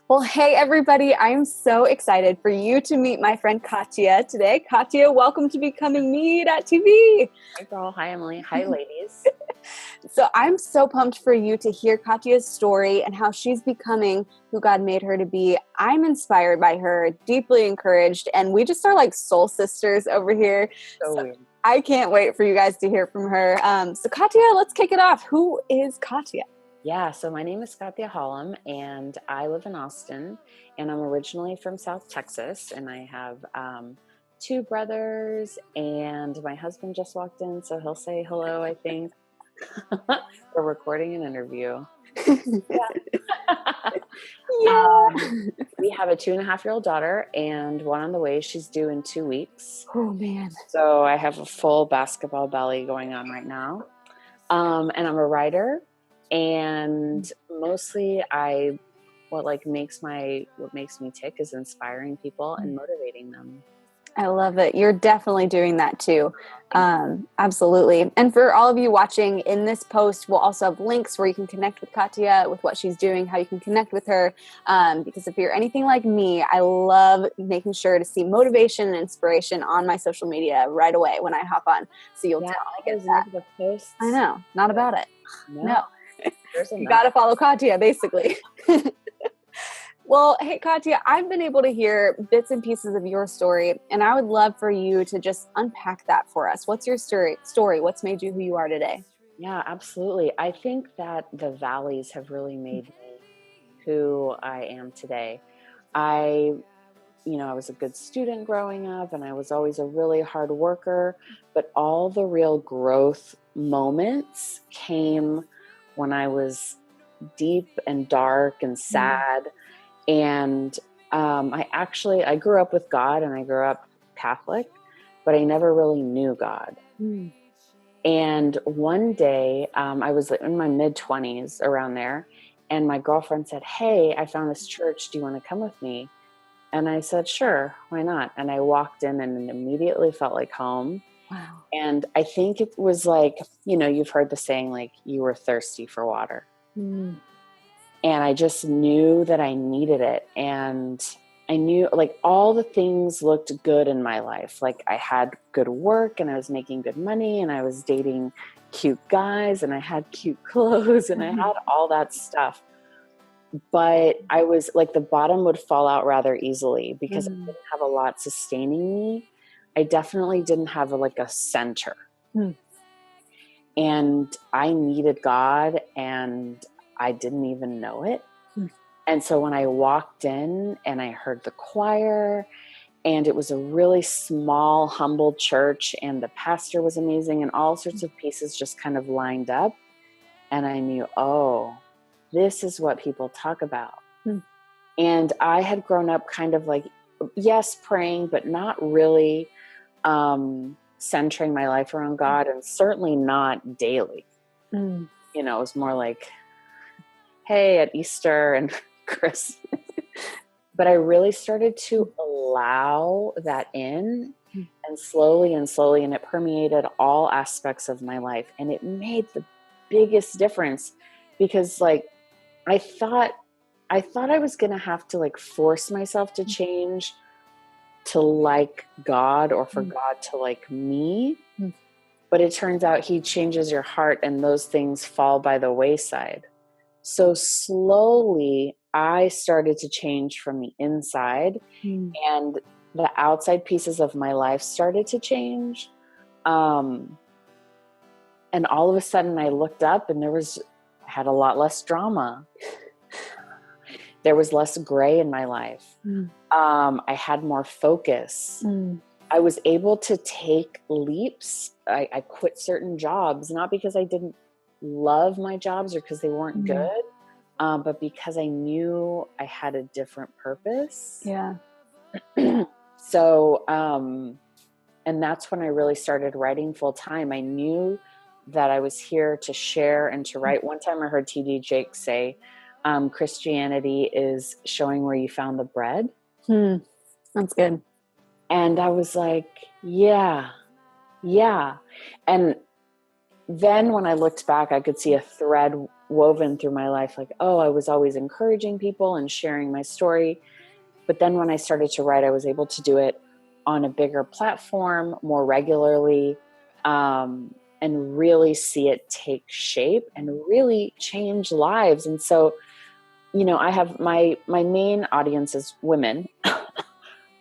Well, hey, everybody. I'm so excited for you to meet my friend Catia today. Catia, welcome to Becoming Me.TV. Hi, girl. Hi, Emily. Hi, ladies. So I'm so pumped for you to hear Katia's story and how she's becoming who God made her to be. I'm inspired by her, deeply encouraged, and we just are like soul sisters over here. So weird. I can't wait for you guys to hear from her. So Catia, let's kick it off. Who is Catia? Yeah, so my name is Catia Holme, and I live in Austin, and I'm originally from South Texas, and I have two brothers, and my husband just walked in, so he'll say hello, I think. We're recording an interview. Yeah. We have a 2.5-year-old daughter and one on the way. She's due in 2 weeks. Oh, man. So I have a full basketball belly going on right now. And I'm a writer. And mostly what makes me tick is inspiring people and motivating them. I love it. You're definitely doing that too. Absolutely. And for all of you watching, in this post, we'll also have links where you can connect with Catia, with what she's doing, how you can connect with her. Because if you're anything like me, I love making sure to see motivation and inspiration on my social media right away when I hop on. So you'll definitely get that. The posts. I know. Not about it. No. You got got to follow Catia, basically. Well, hey, Catia, I've been able to hear bits and pieces of your story, and I would love for you to just unpack that for us. What's your story? What's made you who you are today? Yeah, absolutely. I think that the valleys have really made me who I am today. I was a good student growing up, and I was always a really hard worker, but all the real growth moments came when I was deep and dark and sad. And I grew up with God, and I grew up Catholic, but I never really knew God. And one day I was in my mid-20s around there, and my girlfriend said, "Hey, I found this church. Do you want to come with me?" And I said, "Sure, why not?" And I walked in and immediately felt like home. Wow. And I think it was like, you've heard the saying, like, you were thirsty for water. And I just knew that I needed it. And I knew, like, all the things looked good in my life. Like, I had good work, and I was making good money, and I was dating cute guys, and I had cute clothes, and I had all that stuff. But I was like, the bottom would fall out rather easily because I didn't have a lot sustaining me. I definitely didn't have a center. And I needed God, and I didn't even know it. And so when I walked in and I heard the choir, and it was a really small, humble church, and the pastor was amazing, and all sorts of pieces just kind of lined up. And I knew, oh, this is what people talk about. And I had grown up kind of like, yes, praying, but not really centering my life around God, and certainly not daily. It was more like, hey, at Easter and Christmas. But I really started to allow that in, and slowly, and it permeated all aspects of my life. And it made the biggest difference, because I thought I was going to have to force myself to change to like God, or for God to like me. But it turns out He changes your heart, and those things fall by the wayside. So slowly I started to change from the inside, and the outside pieces of my life started to change. And all of a sudden I looked up, and I had a lot less drama. There was less gray in my life. I had more focus. I was able to take leaps. I quit certain jobs, not because I didn't love my jobs or because they weren't good, but because I knew I had a different purpose. Yeah. So, and that's when I really started writing full time. I knew that I was here to share and to write. One time I heard T.D. Jakes say, Christianity is showing where you found the bread. That's good. And I was like, yeah. And then when I looked back, I could see a thread woven through my life, like, oh, I was always encouraging people and sharing my story. But then when I started to write, I was able to do it on a bigger platform more regularly, and really see it take shape and really change lives. And so, I have my main audience is women,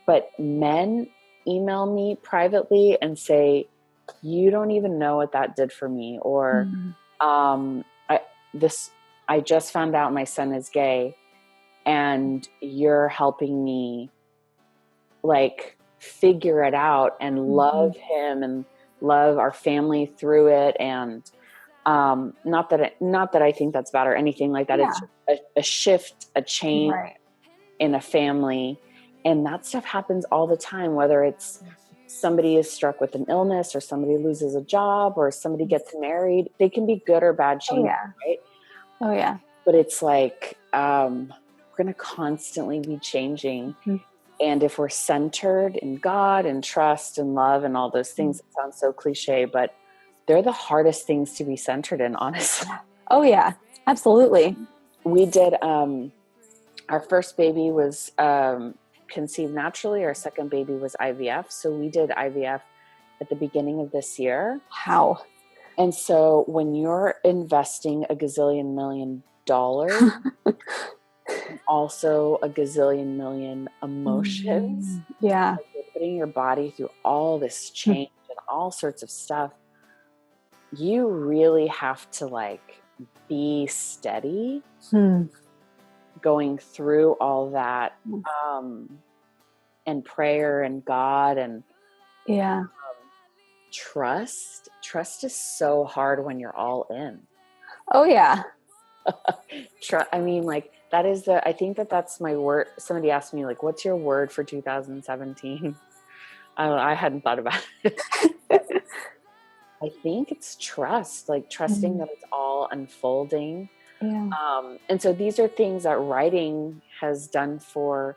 but men email me privately and say, you don't even know what that did for me. Or, I just found out my son is gay, and you're helping me like figure it out and love him and love our family through it. And not that I think that's bad or anything like that. Yeah. It's just a shift, a change in a family. And that stuff happens all the time, whether it's somebody is struck with an illness or somebody loses a job or somebody gets married. They can be good or bad changes, right? Oh yeah. But it's like, we're going to constantly be changing. And if we're centered in God and trust and love and all those things, it sounds so cliche, but they're the hardest things to be centered in, honestly. Oh yeah, absolutely. We did, our first baby was conceived naturally. Our second baby was IVF. So we did IVF at the beginning of this year. Wow. And so when you're investing a gazillion $1 million, also a gazillion million emotions. Yeah. Like you're putting your body through all this change and all sorts of stuff. You really have to like be steady going through all that, and prayer and God and trust. Trust is so hard when you're all in. Oh yeah. I mean, like that is I think that's my word. Somebody asked me like, what's your word for 2017? I hadn't thought about it. I think it's trust, like trusting that it's all unfolding. Yeah. And so these are things that writing has done for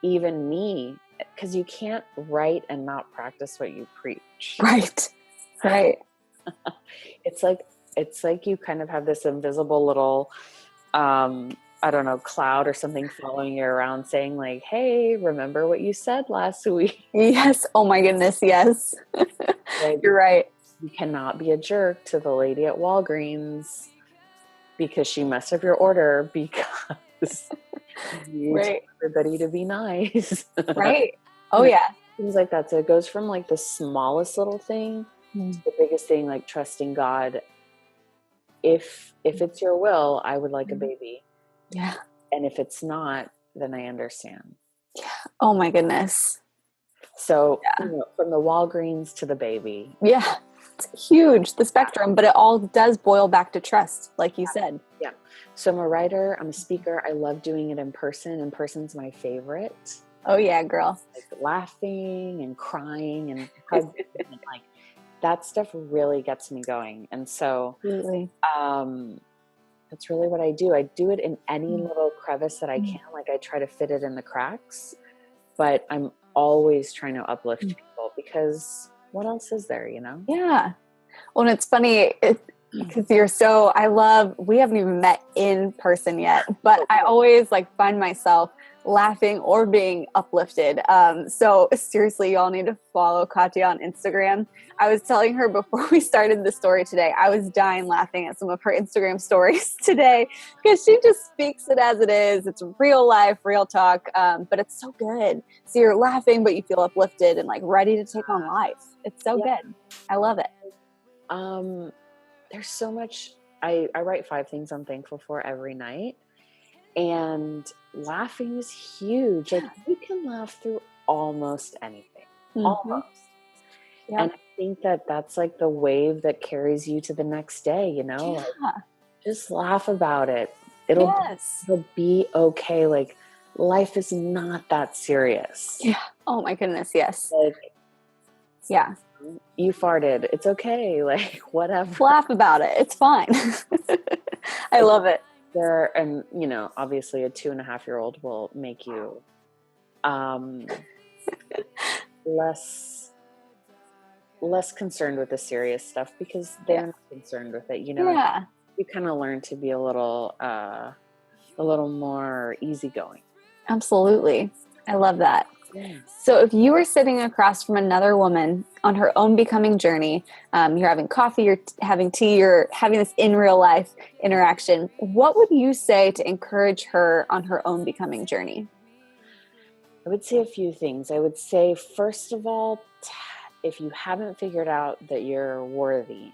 even me, because you can't write and not practice what you preach. Right. It's like you kind of have this invisible little, I don't know, cloud or something following you around saying like, hey, remember what you said last week? Yes. Oh my goodness. Yes. Like, you're right. You cannot be a jerk to the lady at Walgreens because she messed up your order because you told everybody to be nice. Right. Oh yeah. Things like that. So it goes from like the smallest little thing to the biggest thing, like trusting God. If it's your will, I would like a baby. Yeah. And if it's not, then I understand. Yeah. Oh my goodness. So from the Walgreens to the baby. Yeah. It's huge, the spectrum, but it all does boil back to trust, like you said. Yeah. So I'm a writer, I'm a speaker. I love doing it in person. In person's my favorite. Oh yeah, girl. Like laughing and crying and hugging and like that stuff really gets me going. And so that's really what I do. I do it in any little crevice that I can. Like I try to fit it in the cracks, but I'm always trying to uplift people because what else is there, Yeah. Well, and it's funny because we haven't even met in person yet, but I always like find myself laughing or being uplifted. So seriously, y'all need to follow Catia on Instagram. I was telling her before we started the story today, I was dying laughing at some of her Instagram stories today because she just speaks it as it is. It's real life, real talk, but it's so good. So you're laughing, but you feel uplifted and like ready to take on life. It's so good. I love it. There's so much. I write 5 things I'm thankful for every night. And laughing is huge. Like you can laugh through almost anything. Almost. Yep. And I think that's like the wave that carries you to the next day, Like, just laugh about it. It'll be okay. Like life is not that serious. Yeah. Oh my goodness. Yes. Like, yeah. You farted. It's okay. Like whatever. Laugh about it. It's fine. I love it. And obviously a 2.5-year-old will make you less concerned with the serious stuff because they're not concerned with it, Yeah. you kind of learn to be a little more easygoing. Absolutely. I love that. Yeah. So if you were sitting across from another woman on her own becoming journey, you're having coffee, you're having tea, you're having this in real life interaction, what would you say to encourage her on her own becoming journey? I would say a few things. I would say, first of all, if you haven't figured out that you're worthy,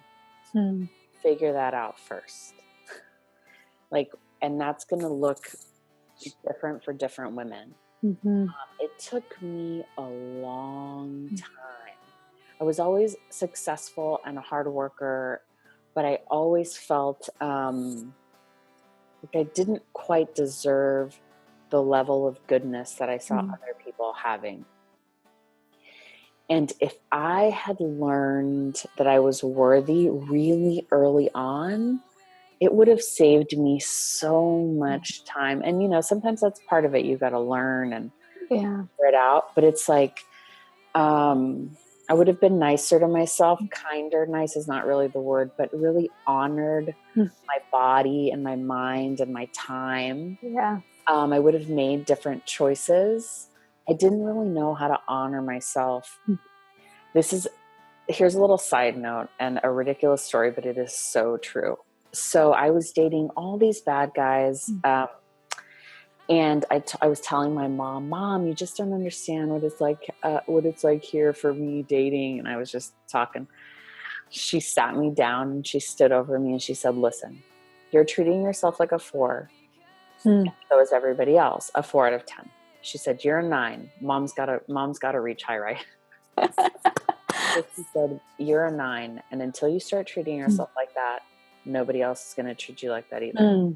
figure that out first. And that's going to look different for different women. Mm-hmm. It took me a long time. I was always successful and a hard worker, but I always felt like I didn't quite deserve the level of goodness that I saw other people having. And if I had learned that I was worthy really early on, it would have saved me so much time. And, sometimes that's part of it. You've got to learn and figure it out. But it's like, I would have been nicer to myself, kinder. Nice is not really the word, but really honored my body and my mind and my time. Yeah. I would have made different choices. I didn't really know how to honor myself. Here's a little side note and a ridiculous story, but it is so true. So I was dating all these bad guys. And I was telling my mom, you just don't understand what it's like here for me dating. And I was just talking. She sat me down and she stood over me and she said, listen, you're treating yourself like a 4. And so is everybody else, a 4 out of 10. She said, you're a 9. Mom's gotta reach high, right? So she said, you're a 9. And until you start treating yourself like that, nobody else is going to treat you like that either.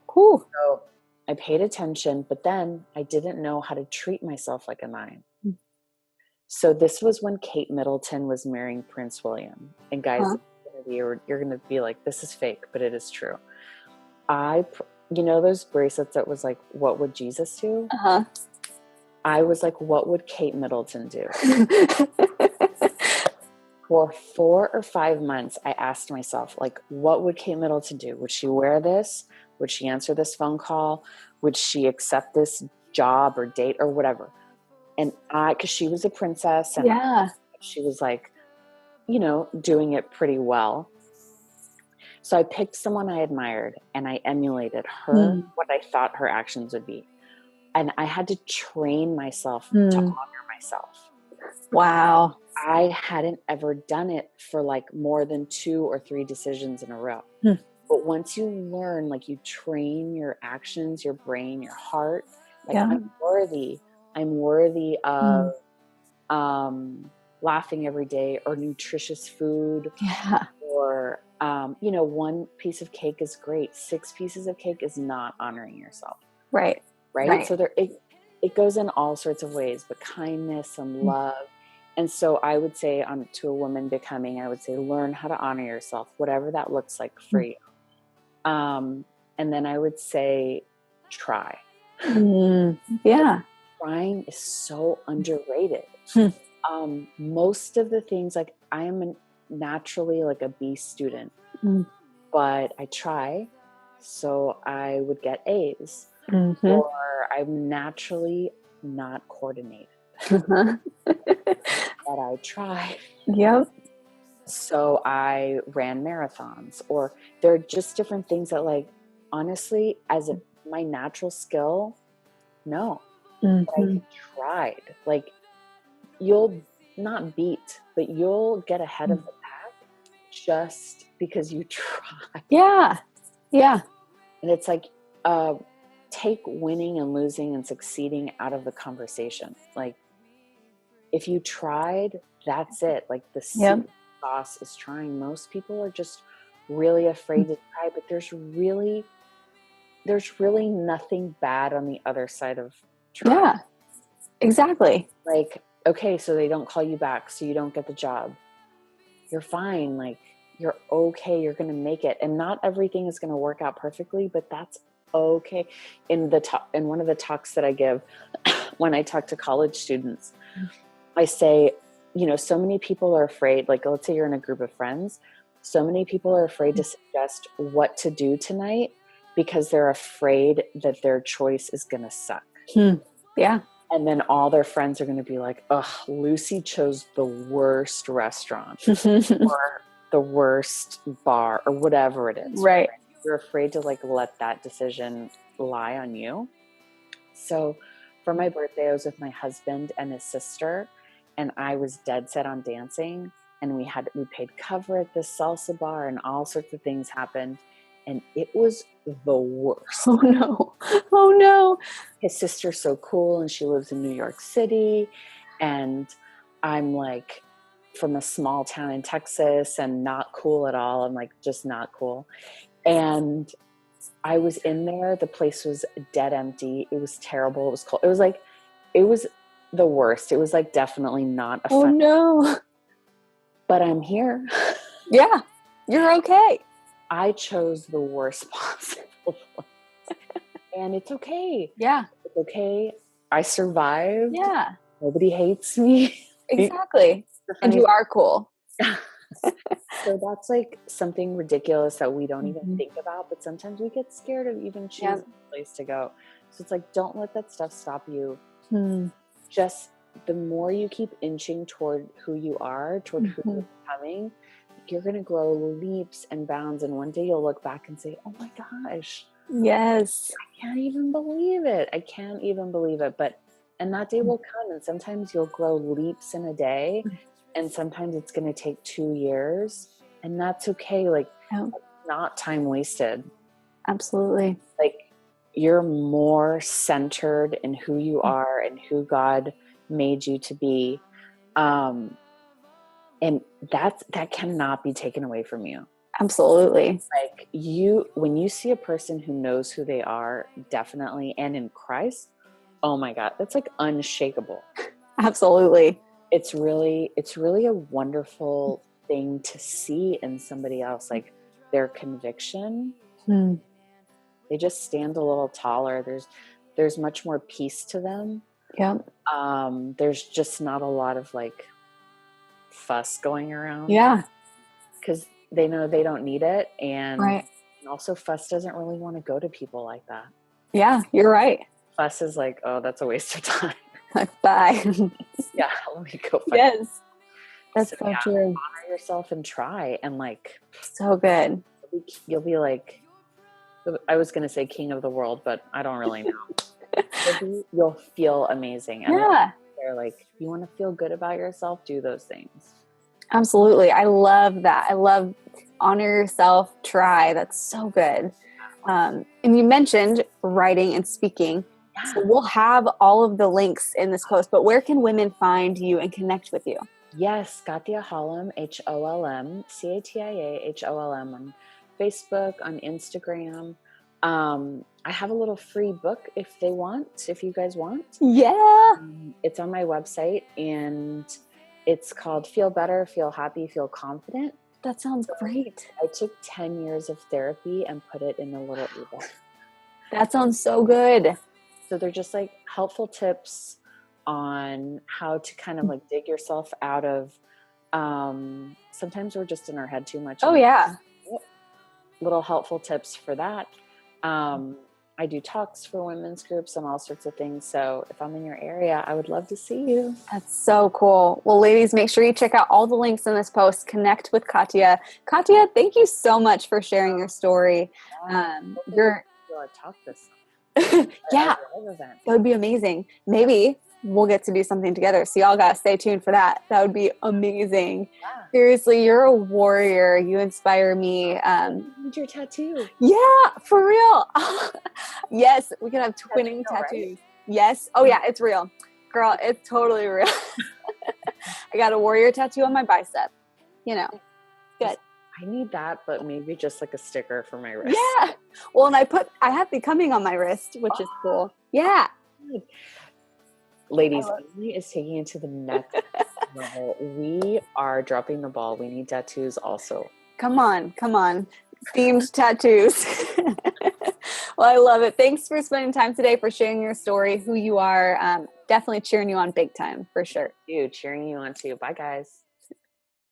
Cool. So I paid attention, but then I didn't know how to treat myself like a 9. So this was when Kate Middleton was marrying Prince William. And guys, you're going to be like, this is fake, but it is true. Those bracelets that was like, what would Jesus do? I was like, what would Kate Middleton do? For 4 or 5 months, I asked myself, like, what would Kate Middleton do? Would she wear this? Would she answer this phone call? Would she accept this job or date or whatever? And because she was a princess and she was like, doing it pretty well. So I picked someone I admired and I emulated her, what I thought her actions would be. And I had to train myself to honor myself. Wow. I hadn't ever done it for like more than 2 or 3 decisions in a row. But once you learn, like you train your actions, your brain, your heart, like I'm worthy of laughing every day or nutritious food or, one piece of cake is great. 6 pieces of cake is not honoring yourself. Right. So it goes in all sorts of ways, but kindness and love. And so I would say to a woman becoming, I would say, learn how to honor yourself, whatever that looks like for you. And then I would say, try. Yeah. Trying is so underrated. Most of the things, like I am naturally like a B student, but I try. So I would get A's. Or I'm naturally not coordinated. But I try. Yep. So I ran marathons, or there are just different things that, like, honestly, as my natural skill, no. But I tried. Like, you'll not beat, but you'll get ahead of the pack just because you try. Yeah. Yeah. And it's like, take winning and losing and succeeding out of the conversation. Like, if you tried, that's it. Like the secret sauce is trying. Most people are just really afraid to try, but there's really nothing bad on the other side of trying. Yeah, exactly. Like, okay, so they don't call you back, so you don't get the job. You're fine. Like, you're okay. You're going to make it. And not everything is going to work out perfectly, but that's okay. In one of the talks that I give when I talk to college students, I say, so many people are afraid, like, let's say you're in a group of friends. So many people are afraid to suggest what to do tonight because they're afraid that their choice is going to suck. Yeah. And then all their friends are going to be like, ugh, Lucy chose the worst restaurant or the worst bar or whatever it is. Right. You're afraid to like let that decision lie on you. So for my birthday, I was with my husband and his sister, and I was dead set on dancing. And we paid cover at this salsa bar, and all sorts of things happened. And it was the worst. Oh no. Oh no. His sister's so cool, and she lives in New York City. And I'm like from a small town in Texas and not cool at all. I'm like, just not cool. And I was in there. The place was dead empty. It was terrible. It was cold. It was the worst. It was like definitely not a fun. Oh no. But I'm here. Yeah. You're okay. I chose the worst possible place. And it's okay. Yeah. It's okay. I survived. Yeah. Nobody hates me. Exactly. And you are cool. So that's like something ridiculous that we don't even think about, but sometimes we get scared of even choosing a place to go. So it's like, don't let that stuff stop you. Just the more you keep inching toward who you are, toward who you're becoming, you're going to grow leaps and bounds. And one day you'll look back and say, oh my gosh. Yes. I can't even believe it. I can't even believe it. And that day will come. And sometimes you'll grow leaps in a day. And sometimes it's going to take 2 years. And that's okay. Like, not time wasted. Absolutely. Like, you're more centered in who you are and who God made you to be. And that cannot be taken away from you. Absolutely. Like when you see a person who knows who they are, definitely, and in Christ, oh my God, that's like unshakable. Absolutely. It's really a wonderful thing to see in somebody else, like their conviction. They just stand a little taller. There's much more peace to them. Yep. There's just not a lot of like fuss going around. Yeah. Because they know they don't need it. And also fuss doesn't really want to go to people like that. Yeah, you're right. Fuss is like, oh, that's a waste of time. Bye. Yeah, let me go. Yes. That's so true. Honor yourself and try. And like, so good. You'll be like, I was going to say king of the world, but I don't really know. You'll feel amazing. And they're like, you want to feel good about yourself? Do those things. Absolutely. I love that. I love honor yourself, try. That's so good. And you mentioned writing and speaking. Yeah. So we'll have all of the links in this post, but where can women find you and connect with you? Yes, Catia Holme, Holm, CATIA, on Facebook, on Instagram. I have a little free book if you guys want. Yeah. It's on my website, and it's called Feel Better, Feel Happy, Feel Confident. That sounds great. I took 10 years of therapy and put it in a little ebook. That sounds so good. So they're just like helpful tips on how to kind of like dig yourself out of, sometimes we're just in our head too much. Oh yeah. Little helpful tips for that. I do talks for women's groups and all sorts of things. So if I'm in your area, I would love to see you. That's so cool. Well, ladies, make sure you check out all the links in this post. Connect with Catia. Catia, thank you so much for sharing your story. Talk this. Yeah, that would be amazing. Maybe we'll get to do something together. So y'all got to stay tuned for that. That would be amazing. Yeah. Seriously, you're a warrior. You inspire me. Need your tattoo. Yeah, for real. Yes, we can have twinning tattoos. Right? Yes. Oh yeah, it's real. Girl, it's totally real. I got a warrior tattoo on my bicep. Good. I need that, but maybe just like a sticker for my wrist. Yeah. Well, and I have Becoming on my wrist, which is cool. Yeah. Ladies, Emily is taking it to the next level. We are dropping the ball. We need tattoos also. Come on. Themed tattoos. Well, I love it. Thanks for spending time today, for sharing your story, who you are. Definitely cheering you on big time, for sure. Cheering you on too. Bye, guys.